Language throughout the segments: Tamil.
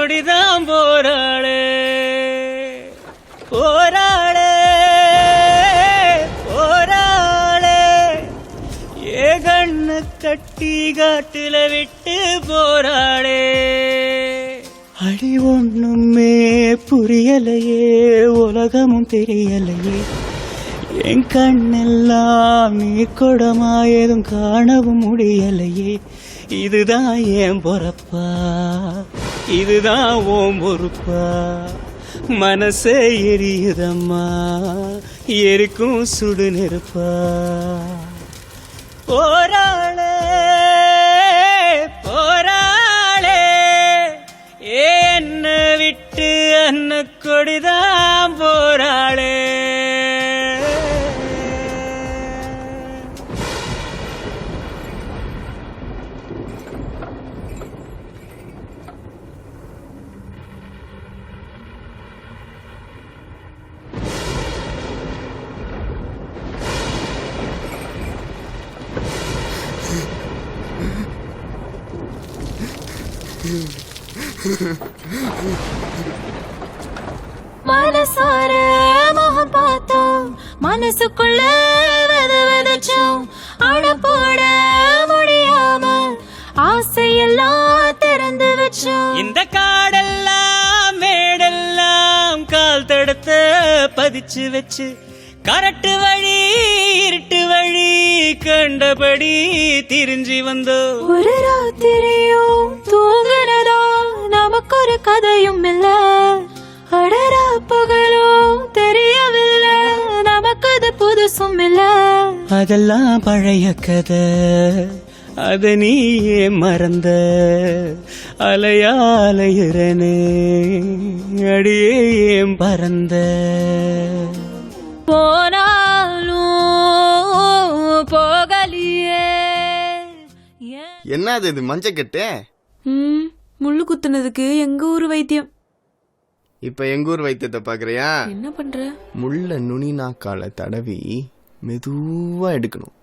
கொடிதான் போராளே போராளே போராளே ஏ கண்ணு கட்டி காட்டுல விட்டு போராளே அடி ஒண்ணுமே புரியலையே உலகமும் தெரியலையே என் கண்ணெல்லாம் நீ கொடமா ஏதும் காணவும் முடியலையே இதுதான் ஏன் பொறப்பா இதுதான் ஓம் பொறுப்பா மனசே எரியுதம்மா எரிக்கும் சுடு நெருப்பா போராளே போராளே என்ன விட்டு அன்ன கொடிதான் போராளே மனசார முகம் பார்த்தோம் மனசுக்குள்ள விதைச்சோம் அட போட முடியாம ஆசையெல்லாம் திறந்து வச்சோம் இந்த காடெல்லாம் மேடெல்லாம் கால் தடுத்த பதிச்சு வச்சு கரட்டு வழி இருட்டு வழி கண்டபடி திரிஞ்சி வந்தோ ஒரு ராத்திரியும் தூங்குறதா நமக்கு ஒரு கதையும் இல்ல அடரா பகலும் தெரியவில்லை நமக்கு அது புதுசும் இல்ல அதெல்லாம் பழைய கதை அத நீயே மறந்த அலையா அலையுறனே அடியே ஏன் பறந்த போனாலும் போகலியே என்ன இது மஞ்சக்கட்டு முள்ளு குத்துனதுக்கு எங்க ஊர் வைத்தியம். இப்ப எங்க ஊர் வைத்தியத்தை பாக்குறியா? என்ன பண்ற? முள்ள நுனி நாக்கால தடவி மெதுவா எடுக்கணும்.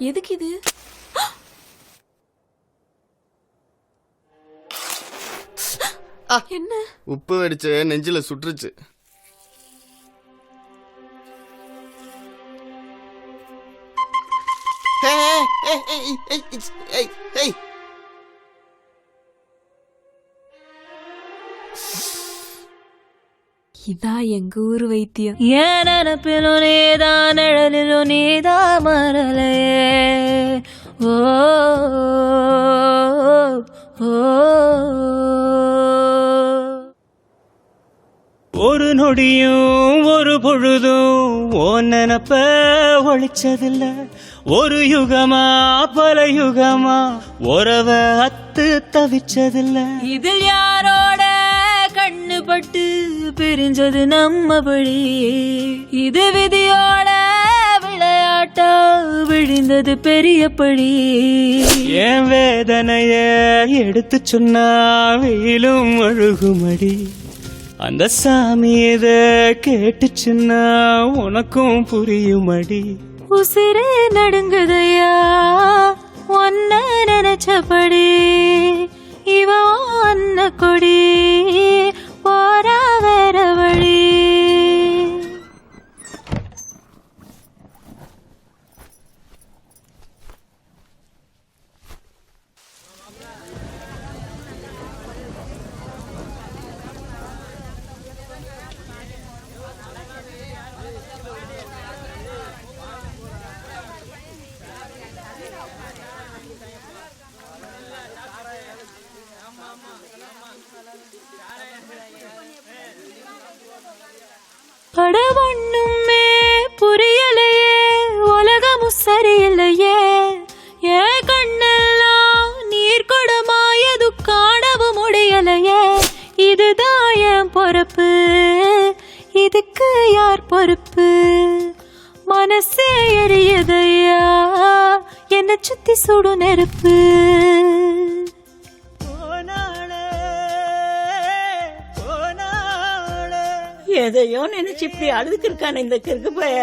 எதுக்கு இது? என்ன? உப்பு வெடிச்சு நெஞ்சில சுற்றுச்சு. இதான் எங்க ஊர் வைத்தியம். ஏன் நினப்பிலும் நீதான் நிழலிலும் நீதான் மரலையே. ஓ ஒரு நொடியும் ஒரு பொழுதும் ஓ நினப்ப ஒழிச்சதில்ல ஒரு யுகமா பல யுகமா உறவ அத்து தவிச்சதில்ல இதில் யாரோட கண்ணு பட்டு பிரிஞ்சது நம்ம வழி இது விதியோட விளையாட்டா விழுந்தது பெரிய பழி என் வேதனைய எடுத்து சொன்னா வெயிலும் அழுகுமடி அந்த சாமி இத கேட்டுச்சுன்னா உனக்கும் புரியுமடி உசிரே நடுங்குதையா ஒன்ன நினைச்சபடி இவ ஒன்ன கொடி போரா வேற வழி அட ஒண்ணுமே புரியலையே உலகமும் சரியில்லையே என் கண்ணெல்லாம் நீர் கொடமாயது காணவும் முடியலையே இதுதான் என் பொறுப்பு இதுக்கு யார் பொறுப்பு மனசே எரியுதையா என்ன சுத்தி சுடு நெருப்பு எதையோ நினைச்சு இப்படி அழுதுக்கு இருக்கான இந்த கிறுக்கு பைய